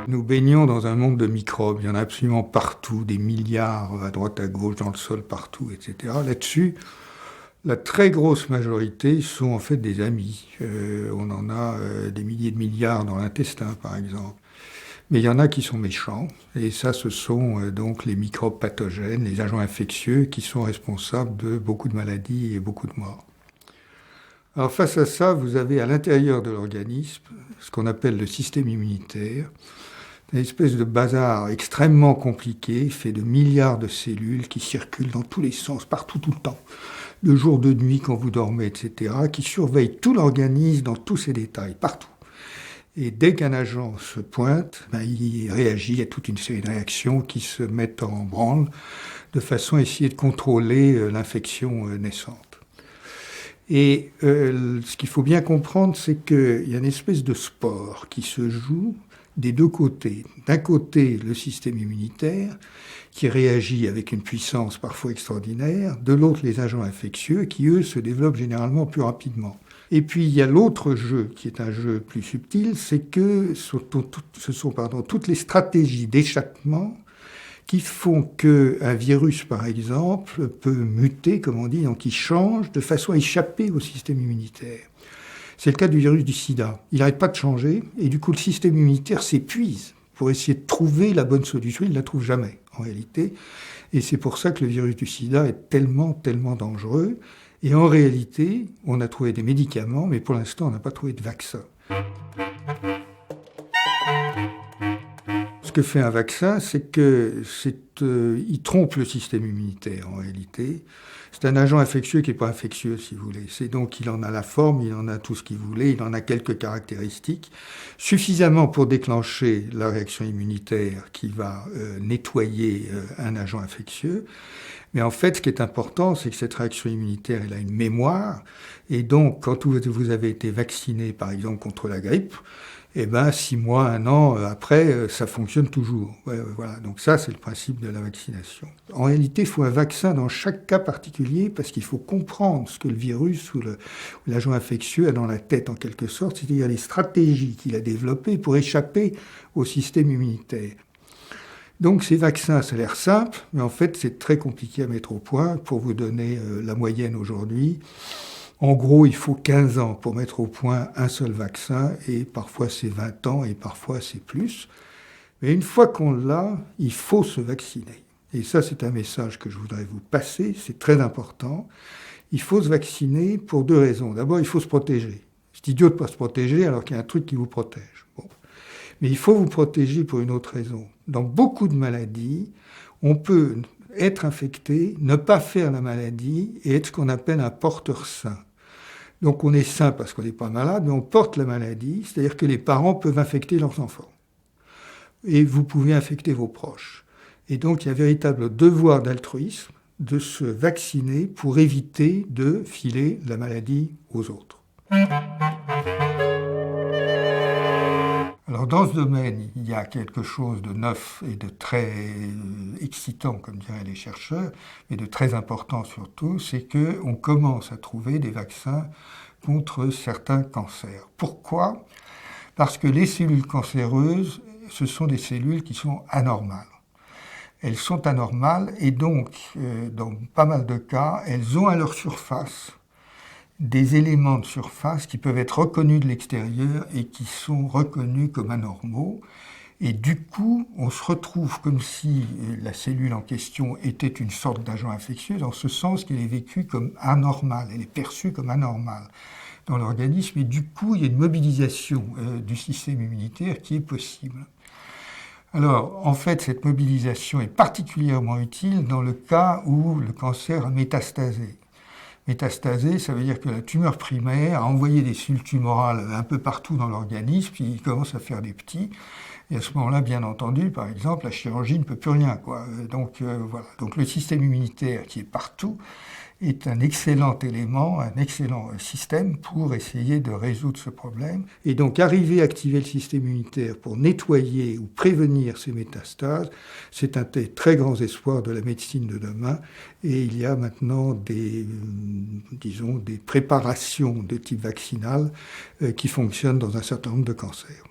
Nous baignons dans un monde de microbes, il y en a absolument partout, des milliards à droite à gauche, dans le sol, partout, etc. Là-dessus, la très grosse majorité sont en fait des amis. On en a des milliers de milliards dans l'intestin, par exemple. Mais il y en a qui sont méchants, et ça, ce sont donc les microbes pathogènes, les agents infectieux, qui sont responsables de beaucoup de maladies et beaucoup de morts. Alors face à ça, vous avez à l'intérieur de l'organisme ce qu'on appelle le système immunitaire, une espèce de bazar extrêmement compliqué, fait de milliards de cellules qui circulent dans tous les sens, partout, tout le temps, de jour, de nuit, quand vous dormez, etc., qui surveillent tout l'organisme dans tous ses détails, partout. Et dès qu'un agent se pointe, il réagit, il y a toute une série de réactions qui se mettent en branle de façon à essayer de contrôler l'infection naissante. Et ce qu'il faut bien comprendre, c'est qu'il y a une espèce de sport qui se joue des deux côtés. D'un côté, le système immunitaire, qui réagit avec une puissance parfois extraordinaire. De l'autre, les agents infectieux, qui, eux, se développent généralement plus rapidement. Et puis, il y a l'autre jeu, qui est un jeu plus subtil, c'est que ce sont toutes les stratégies d'échappement qui font qu'un virus, par exemple, peut muter, comme on dit, donc il change de façon à échapper au système immunitaire. C'est le cas du virus du sida. Il n'arrête pas de changer, et du coup, le système immunitaire s'épuise pour essayer de trouver la bonne solution. Il ne la trouve jamais, en réalité. Et c'est pour ça que le virus du sida est tellement, tellement dangereux. Et en réalité, on a trouvé des médicaments, mais pour l'instant, on n'a pas trouvé de vaccin. Ce que fait un vaccin, c'est qu'il trompe le système immunitaire, en réalité. C'est un agent infectieux qui n'est pas infectieux, si vous voulez. C'est donc, il en a la forme, il en a tout ce qu'il voulait, il en a quelques caractéristiques, suffisamment pour déclencher la réaction immunitaire qui va nettoyer un agent infectieux. Mais en fait, ce qui est important, c'est que cette réaction immunitaire, elle a une mémoire. Et donc, quand vous avez été vacciné, par exemple, contre la grippe, 6 mois, 1 an après, ça fonctionne toujours. Voilà. Donc ça, c'est le principe de la vaccination. En réalité, il faut un vaccin dans chaque cas particulier parce qu'il faut comprendre ce que le virus ou l'agent infectieux a dans la tête, en quelque sorte, c'est-à-dire les stratégies qu'il a développées pour échapper au système immunitaire. Donc ces vaccins, ça a l'air simple, mais en fait, c'est très compliqué à mettre au point. Pour vous donner la moyenne aujourd'hui, en gros, il faut 15 ans pour mettre au point un seul vaccin, et parfois c'est 20 ans, et parfois c'est plus. Mais une fois qu'on l'a, il faut se vacciner. Et ça, c'est un message que je voudrais vous passer, c'est très important. Il faut se vacciner pour 2 raisons. D'abord, il faut se protéger. C'est idiot de ne pas se protéger alors qu'il y a un truc qui vous protège. Bon. Mais il faut vous protéger pour une autre raison. Dans beaucoup de maladies, on peut être infecté, ne pas faire la maladie et être ce qu'on appelle un porteur sain. Donc on est sain parce qu'on n'est pas malade, mais on porte la maladie, c'est-à-dire que les parents peuvent infecter leurs enfants. Et vous pouvez infecter vos proches. Et donc il y a un véritable devoir d'altruisme de se vacciner pour éviter de filer la maladie aux autres. Alors dans ce domaine, il y a quelque chose de neuf et de très excitant, comme diraient les chercheurs, et de très important surtout, c'est qu'on commence à trouver des vaccins contre certains cancers. Pourquoi ? Parce que les cellules cancéreuses, ce sont des cellules qui sont anormales. Elles sont anormales et donc, dans pas mal de cas, elles ont à leur surface des éléments de surface qui peuvent être reconnus de l'extérieur et qui sont reconnus comme anormaux. Et du coup, on se retrouve comme si la cellule en question était une sorte d'agent infectieux, dans ce sens qu'elle est vécue comme anormale, elle est perçue comme anormale dans l'organisme, et du coup, il y a une mobilisation du système immunitaire qui est possible. Alors, en fait, cette mobilisation est particulièrement utile dans le cas où le cancer a métastasé. Métastasé, ça veut dire que la tumeur primaire a envoyé des cellules tumorales un peu partout dans l'organisme, puis il commence à faire des petits. Et à ce moment-là, bien entendu, par exemple, la chirurgie ne peut plus rien, quoi. Donc voilà. Donc le système immunitaire qui est partout est un excellent élément, un excellent système pour essayer de résoudre ce problème. Et donc arriver à activer le système immunitaire pour nettoyer ou prévenir ces métastases, c'est un des très grands espoirs de la médecine de demain. Et il y a maintenant des préparations de type vaccinal qui fonctionnent dans un certain nombre de cancers.